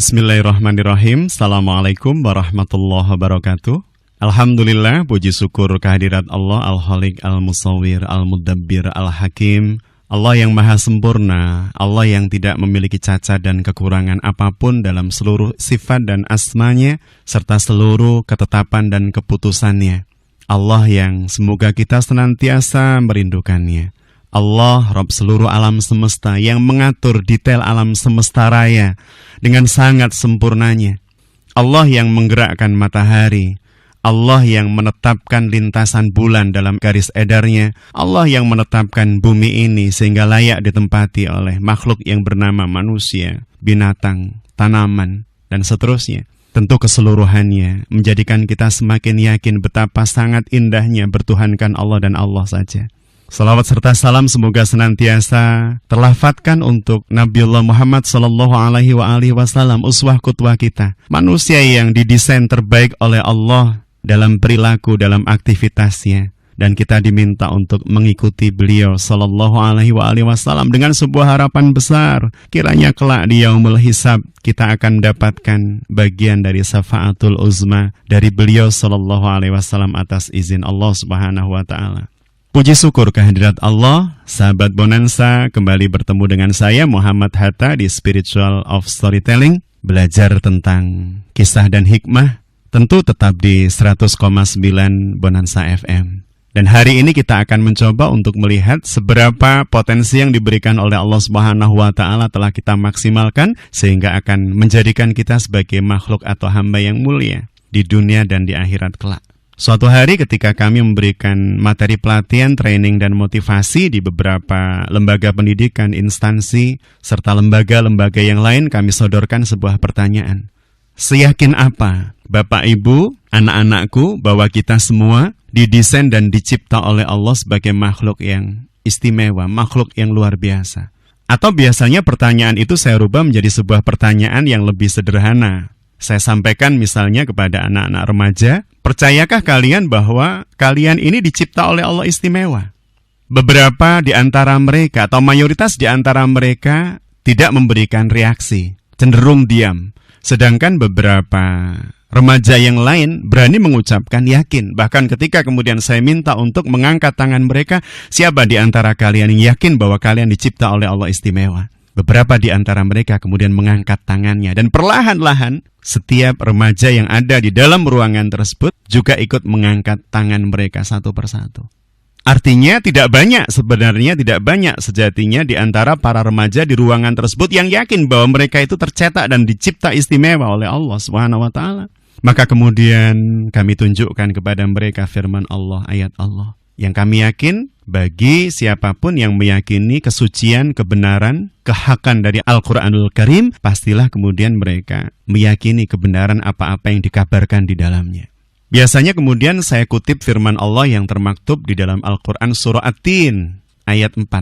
Bismillahirrahmanirrahim. Assalamualaikum warahmatullahi wabarakatuh. Alhamdulillah, puji syukur kehadirat Allah Al-Khaliq, Al-Musawwir, Al-Mudabbir, Al-Hakim. Allah yang maha sempurna, Allah yang tidak memiliki cacat dan kekurangan apapun dalam seluruh sifat dan asmanya, serta seluruh ketetapan dan keputusannya. Allah yang semoga kita senantiasa merindukannya. Allah, Rabb seluruh alam semesta yang mengatur detail alam semesta raya dengan sangat sempurnanya. Allah yang menggerakkan matahari. Allah yang menetapkan lintasan bulan dalam garis edarnya. Allah yang menetapkan bumi ini sehingga layak ditempati oleh makhluk yang bernama manusia, binatang, tanaman, dan seterusnya. Tentu keseluruhannya menjadikan kita semakin yakin betapa sangat indahnya bertuhankan Allah dan Allah saja. Salawat serta salam semoga senantiasa terlafadzkan untuk Nabiullah Muhammad SAW, uswah qudwah kita. Manusia yang didesain terbaik oleh Allah dalam perilaku, dalam aktivitasnya. Dan kita diminta untuk mengikuti beliau SAW dengan sebuah harapan besar. Kiranya kelak di yaumul hisab kita akan mendapatkan bagian dari syafaatul uzma dari beliau SAW atas izin Allah Subhanahu wa Ta'ala. Puji syukur kehadirat Allah, sahabat Bonanza, kembali bertemu dengan saya Muhammad Hatta di Spiritual of Storytelling, belajar tentang kisah dan hikmah, tentu tetap di 100,9 Bonanza FM. Dan hari ini kita akan mencoba untuk melihat seberapa potensi yang diberikan oleh Allah Subhanahu wa Ta'ala telah kita maksimalkan sehingga akan menjadikan kita sebagai makhluk atau hamba yang mulia di dunia dan di akhirat kelak. Suatu hari ketika kami memberikan materi pelatihan, training, dan motivasi di beberapa lembaga pendidikan, instansi, serta lembaga-lembaga yang lain, kami sodorkan sebuah pertanyaan. Seyakin apa, Bapak Ibu, anak-anakku, bahwa kita semua didesain dan dicipta oleh Allah sebagai makhluk yang istimewa, makhluk yang luar biasa? Atau biasanya pertanyaan itu saya rubah menjadi sebuah pertanyaan yang lebih sederhana. Saya sampaikan misalnya kepada anak-anak remaja, percayakah kalian bahwa kalian ini dicipta oleh Allah istimewa? Beberapa di antara mereka atau mayoritas di antara mereka tidak memberikan reaksi, cenderung diam. Sedangkan beberapa remaja yang lain berani mengucapkan yakin. Bahkan ketika kemudian saya minta untuk mengangkat tangan mereka, siapa di antara kalian yang yakin bahwa kalian dicipta oleh Allah istimewa? Beberapa di antara mereka kemudian mengangkat tangannya. Dan perlahan-lahan setiap remaja yang ada di dalam ruangan tersebut juga ikut mengangkat tangan mereka satu persatu. Artinya tidak banyak sejatinya di antara para remaja di ruangan tersebut yang yakin bahwa mereka itu tercetak dan dicipta istimewa oleh Allah Subhanahu wa Ta'ala. Maka kemudian kami tunjukkan kepada mereka firman Allah, ayat Allah. Yang kami yakin bagi siapapun yang meyakini kesucian, kebenaran, kehakan dari Al-Quranul Karim, pastilah kemudian mereka meyakini kebenaran apa-apa yang dikabarkan di dalamnya. Biasanya kemudian saya kutip firman Allah yang termaktub di dalam Al-Quran surah At-Tin ayat 4.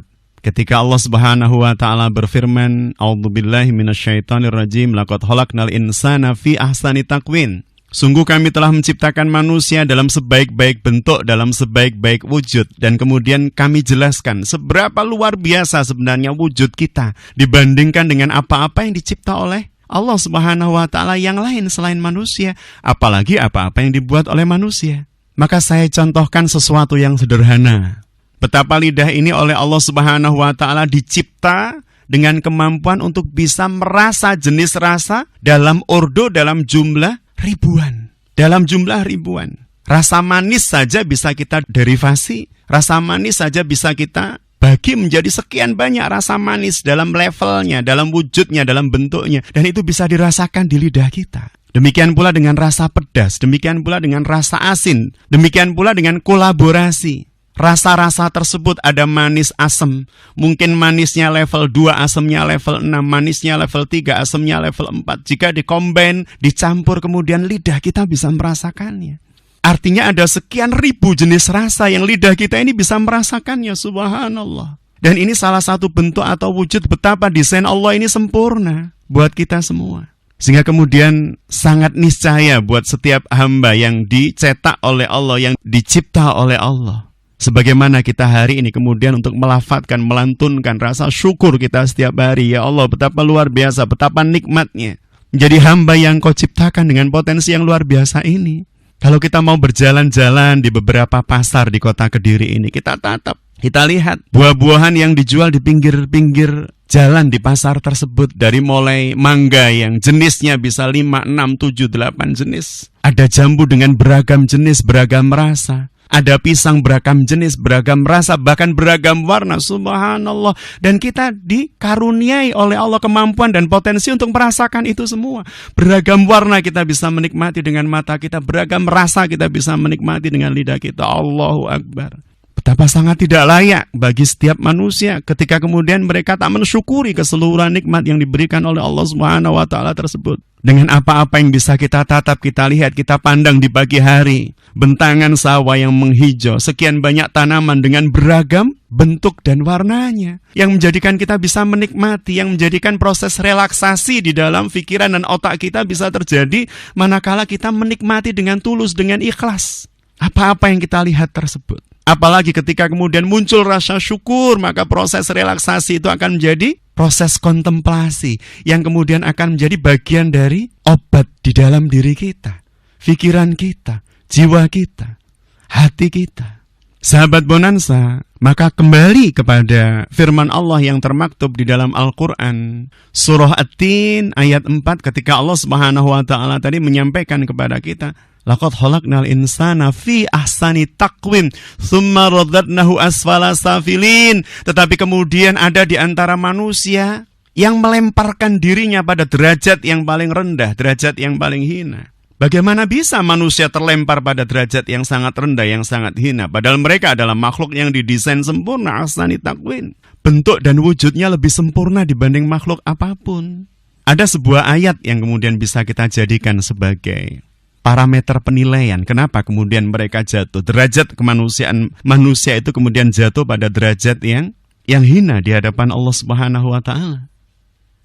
Ketika Allah Subhanahu wa Ta'ala berfirman, A'udzubillahi minasyaitonirrajim, laqad khalaqnal insana fi ahsani taqwim. Sungguh kami telah menciptakan manusia dalam sebaik-baik bentuk, dalam sebaik-baik wujud. Dan kemudian kami jelaskan seberapa luar biasa sebenarnya wujud kita dibandingkan dengan apa-apa yang dicipta oleh Allah Subhanahu wa Ta'ala yang lain selain manusia. Apalagi apa-apa yang dibuat oleh manusia. Maka saya contohkan sesuatu yang sederhana. Betapa lidah ini oleh Allah Subhanahu wa Ta'ala dicipta dengan kemampuan untuk bisa merasa jenis rasa dalam ordo, dalam jumlah ribuan. Dalam jumlah ribuan. Rasa manis saja bisa kita derivasi. Rasa manis saja bisa kita bagi menjadi sekian banyak rasa manis dalam levelnya, dalam wujudnya, dalam bentuknya. Dan itu bisa dirasakan di lidah kita. Demikian pula dengan rasa pedas. Demikian pula dengan rasa asin. Demikian pula dengan kolaborasi. Rasa-rasa tersebut ada manis asam. Mungkin manisnya level 2, asamnya level 6, manisnya level 3, asamnya level 4. Jika dikombin, dicampur, kemudian lidah kita bisa merasakannya. Artinya ada sekian ribu jenis rasa yang lidah kita ini bisa merasakannya, subhanallah. Dan ini salah satu bentuk atau wujud betapa desain Allah ini sempurna buat kita semua. Sehingga kemudian sangat niscaya buat setiap hamba yang dicetak oleh Allah, yang dicipta oleh Allah. Sebagaimana kita hari ini kemudian untuk melafadzkan, melantunkan rasa syukur kita setiap hari. Ya Allah, betapa luar biasa, betapa nikmatnya. menjadi hamba yang kau ciptakan dengan potensi yang luar biasa ini. Kalau kita mau berjalan-jalan di beberapa pasar di kota Kediri ini, kita tatap, kita lihat buah-buahan yang dijual di pinggir-pinggir jalan di pasar tersebut. Dari mulai mangga yang jenisnya bisa 5, 6, 7, 8 jenis. Ada jambu dengan beragam jenis, beragam rasa. Ada pisang beragam jenis, beragam rasa, bahkan beragam warna, subhanallah. Dan kita dikaruniai oleh Allah kemampuan dan potensi untuk merasakan itu semua. Beragam warna kita bisa menikmati dengan mata kita, beragam rasa kita bisa menikmati dengan lidah kita. Allahu Akbar. Betapa sangat tidak layak bagi setiap manusia ketika kemudian mereka tak mensyukuri keseluruhan nikmat yang diberikan oleh Allah Subhanahu wa taala tersebut. Dengan apa-apa yang bisa kita tatap, kita lihat, kita pandang di pagi hari. Bentangan sawah yang menghijau, sekian banyak tanaman dengan beragam bentuk dan warnanya. Yang menjadikan kita bisa menikmati, yang menjadikan proses relaksasi di dalam pikiran dan otak kita bisa terjadi manakala kita menikmati dengan tulus, dengan ikhlas. Apa-apa yang kita lihat tersebut. Apalagi ketika kemudian muncul rasa syukur, maka proses relaksasi itu akan menjadi proses kontemplasi yang kemudian akan menjadi bagian dari obat di dalam diri kita, pikiran kita, jiwa kita, hati kita. Sahabat Bonanza, maka kembali kepada firman Allah yang termaktub di dalam Al-Quran. Surah At-Tin ayat 4 ketika Allah Subhanahu wa ta'ala tadi menyampaikan kepada kita, laqad khalaqnal insana fi ahsani taqwim tsumma radadnahu asfala safilin. Tetapi kemudian ada di antara manusia yang melemparkan dirinya pada derajat yang paling rendah, derajat yang paling hina. Bagaimana bisa manusia terlempar pada derajat yang sangat rendah, yang sangat hina? Padahal mereka adalah makhluk yang didesain sempurna, ahsani taqwim. Bentuk dan wujudnya lebih sempurna dibanding makhluk apapun. Ada sebuah ayat yang kemudian bisa kita jadikan sebagai parameter penilaian. Kenapa kemudian mereka jatuh? Derajat kemanusiaan manusia itu kemudian jatuh pada derajat yang hina di hadapan Allah Subhanahu wa ta'ala.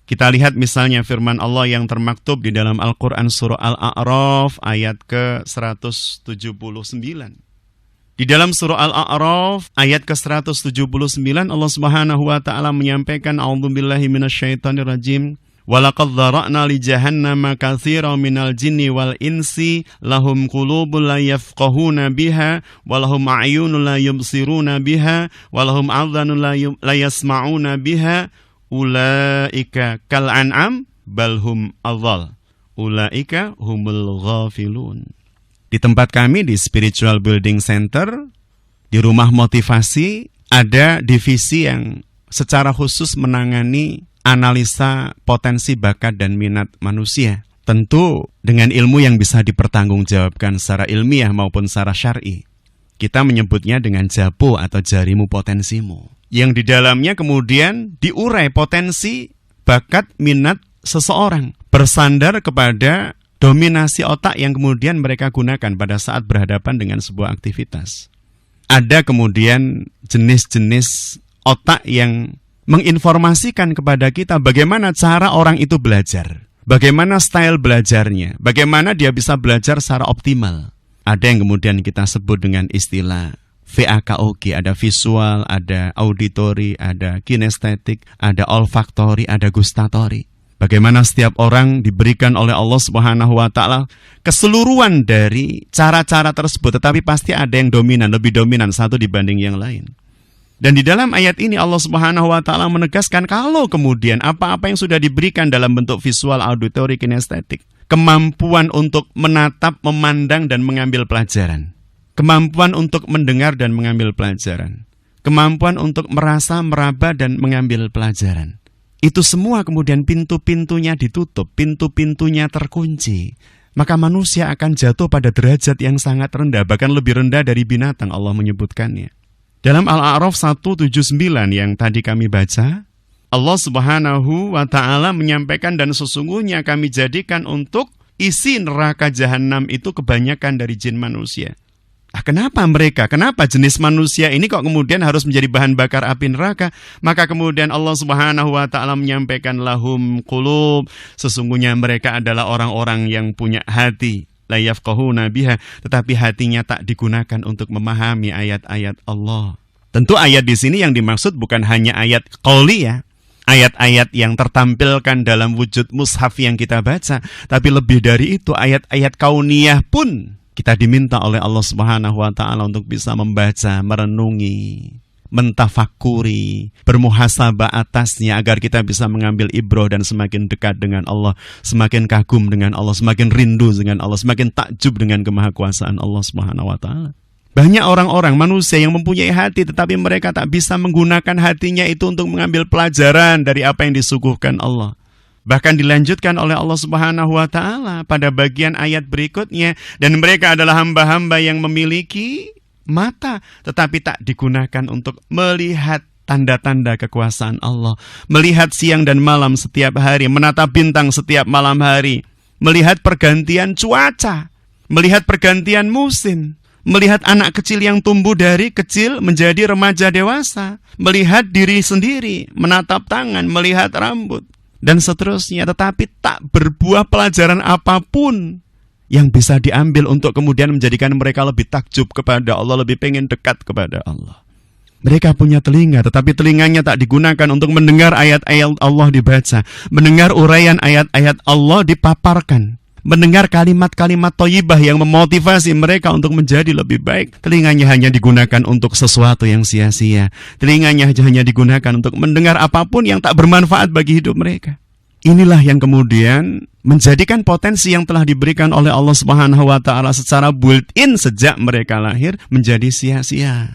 Kita lihat misalnya firman Allah yang termaktub di dalam Al-Quran surah Al-A'raf ayat ke-179. Di dalam surah Al-A'raf ayat ke-179 Allah Subhanahu wa ta'ala menyampaikan a'udzubillahi minasyaitonirrajim. Walaqad dzara'na li jahannama katsiran minal jinni wal insi lahum qulubun la yafqahuna biha wa lahum a'yunun la yubsiruna biha wa lahum adhanun la yasma'una biha ulaika kal an'am bal hum adhal ulaika humul ghafilun. Di tempat kami di Spiritual Building Center, di rumah motivasi, ada divisi yang secara khusus menangani analisa potensi bakat dan minat manusia. Tentu dengan ilmu yang bisa dipertanggungjawabkan secara ilmiah maupun secara syar'i. Kita menyebutnya dengan japo atau jarimu potensimu. Yang di dalamnya kemudian diurai potensi bakat minat seseorang. Bersandar kepada dominasi otak yang kemudian mereka gunakan pada saat berhadapan dengan sebuah aktivitas. Ada kemudian jenis-jenis otak yang menginformasikan kepada kita bagaimana cara orang itu belajar, bagaimana style belajarnya, bagaimana dia bisa belajar secara optimal. Ada yang kemudian kita sebut dengan istilah VAKOG, ada visual, ada auditory, ada kinestetik, ada olfaktori, ada gustatori. Bagaimana setiap orang diberikan oleh Allah Subhanahu wa ta'ala keseluruhan dari cara-cara tersebut, tetapi pasti ada yang dominan, lebih dominan satu dibanding yang lain. Dan di dalam ayat ini Allah Subhanahu wa ta'ala menegaskan kalau kemudian apa-apa yang sudah diberikan dalam bentuk visual, auditory, kinestetik, kemampuan untuk menatap, memandang dan mengambil pelajaran, kemampuan untuk mendengar dan mengambil pelajaran, kemampuan untuk merasa, meraba dan mengambil pelajaran, itu semua kemudian pintu-pintunya ditutup, pintu-pintunya terkunci, maka manusia akan jatuh pada derajat yang sangat rendah, bahkan lebih rendah dari binatang. Allah menyebutkannya dalam Al-A'raf 179 yang tadi kami baca. Allah Subhanahu wa ta'ala menyampaikan, dan sesungguhnya kami jadikan untuk isi neraka jahanam itu kebanyakan dari jin manusia. Kenapa mereka? Kenapa jenis manusia ini kok kemudian harus menjadi bahan bakar api neraka? Maka kemudian Allah Subhanahu wa ta'ala menyampaikan lahum qulub, sesungguhnya mereka adalah orang-orang yang punya hati, la yafqahuna biha, tetapi hatinya tak digunakan untuk memahami ayat-ayat Allah. Tentu ayat di sini yang dimaksud bukan hanya ayat qauliyah, ayat-ayat yang tertampilkan dalam wujud mushaf yang kita baca, tapi lebih dari itu ayat-ayat kauniyah pun kita diminta oleh Allah Subhanahu wa taala untuk bisa membaca, merenungi, mentafakuri, bermuhasabah atasnya agar kita bisa mengambil ibroh dan semakin dekat dengan Allah, semakin kagum dengan Allah, semakin rindu dengan Allah, semakin takjub dengan kemahakuasaan Allah Subhanahu wa taala. Banyak orang-orang manusia yang mempunyai hati tetapi mereka tak bisa menggunakan hatinya itu untuk mengambil pelajaran dari apa yang disuguhkan Allah. Bahkan dilanjutkan oleh Allah Subhanahu wa taala pada bagian ayat berikutnya, dan mereka adalah hamba-hamba yang memiliki mata tetapi tak digunakan untuk melihat tanda-tanda kekuasaan Allah, melihat siang dan malam setiap hari, menatap bintang setiap malam hari, melihat pergantian cuaca, melihat pergantian musim, melihat anak kecil yang tumbuh dari kecil menjadi remaja dewasa, melihat diri sendiri, menatap tangan, melihat rambut, dan seterusnya, tetapi tak berbuah pelajaran apapun yang bisa diambil untuk kemudian menjadikan mereka lebih takjub kepada Allah, lebih pengen dekat kepada Allah. Mereka punya telinga, tetapi telinganya tak digunakan untuk mendengar ayat-ayat Allah dibaca, mendengar uraian ayat-ayat Allah dipaparkan, mendengar kalimat-kalimat thayyibah yang memotivasi mereka untuk menjadi lebih baik. Telinganya hanya digunakan untuk sesuatu yang sia-sia. Telinganya hanya digunakan untuk mendengar apapun yang tak bermanfaat bagi hidup mereka. Inilah yang kemudian menjadikan potensi yang telah diberikan oleh Allah Subhanahu wa taala secara built-in sejak mereka lahir menjadi sia-sia.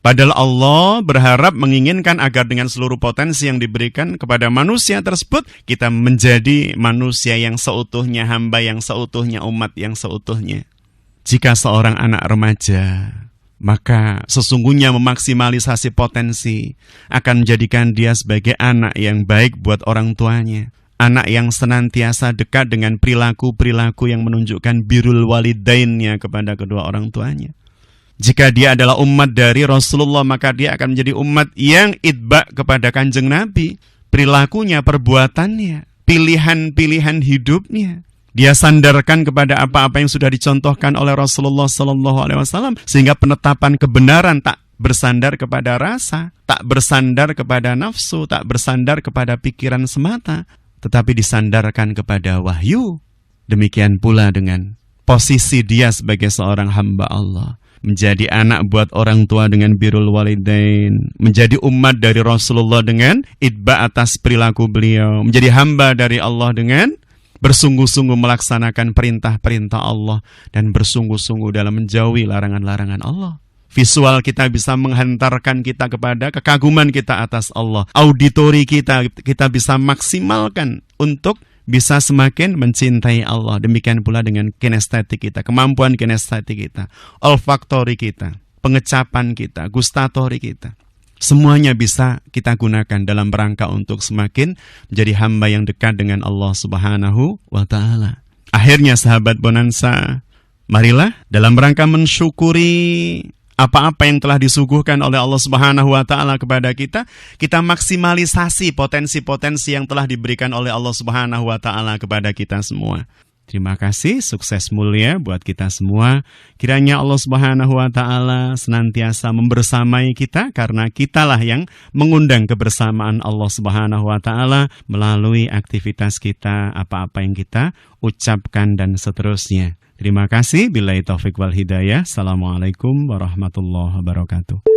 Padahal Allah berharap menginginkan agar dengan seluruh potensi yang diberikan kepada manusia tersebut, kita menjadi manusia yang seutuhnya, hamba yang seutuhnya, umat yang seutuhnya. Jika seorang anak remaja, maka sesungguhnya memaksimalisasi potensi akan menjadikan dia sebagai anak yang baik buat orang tuanya. Anak yang senantiasa dekat dengan perilaku-perilaku yang menunjukkan birrul walidainnya kepada kedua orang tuanya. Jika dia adalah umat dari Rasulullah, maka dia akan menjadi umat yang itba kepada Kanjeng Nabi. Perilakunya, perbuatannya, pilihan-pilihan hidupnya, dia sandarkan kepada apa-apa yang sudah dicontohkan oleh Rasulullah SAW, sehingga penetapan kebenaran tak bersandar kepada rasa, tak bersandar kepada nafsu, tak bersandar kepada pikiran semata, tetapi disandarkan kepada wahyu. Demikian pula dengan posisi dia sebagai seorang hamba Allah. Menjadi anak buat orang tua dengan birrul walidain, menjadi umat dari Rasulullah dengan itba atas perilaku beliau, menjadi hamba dari Allah dengan bersungguh-sungguh melaksanakan perintah-perintah Allah dan bersungguh-sungguh dalam menjauhi larangan-larangan Allah. Visual kita bisa menghantarkan kita kepada kekaguman kita atas Allah. Auditori kita bisa maksimalkan untuk bisa semakin mencintai Allah. Demikian pula dengan kinestetik kita, kemampuan kinestetik kita, olfaktori kita, pengecapan kita, gustatori kita. Semuanya bisa kita gunakan dalam rangka untuk semakin menjadi hamba yang dekat dengan Allah Subhanahu wa ta'ala. Akhirnya sahabat Bonanza, marilah dalam rangka mensyukuri apa-apa yang telah disuguhkan oleh Allah Subhanahu wa ta'ala kepada kita, kita maksimalisasi potensi-potensi yang telah diberikan oleh Allah Subhanahu wa ta'ala kepada kita semua. Terima kasih, sukses mulia buat kita semua. Kiranya Allah Subhanahu wa ta'ala senantiasa membersamai kita, karena kitalah yang mengundang kebersamaan Allah Subhanahu wa ta'ala melalui aktivitas kita, apa-apa yang kita ucapkan dan seterusnya. Terima kasih. Billahi taufik wal hidayah. Assalamualaikum warahmatullahi wabarakatuh.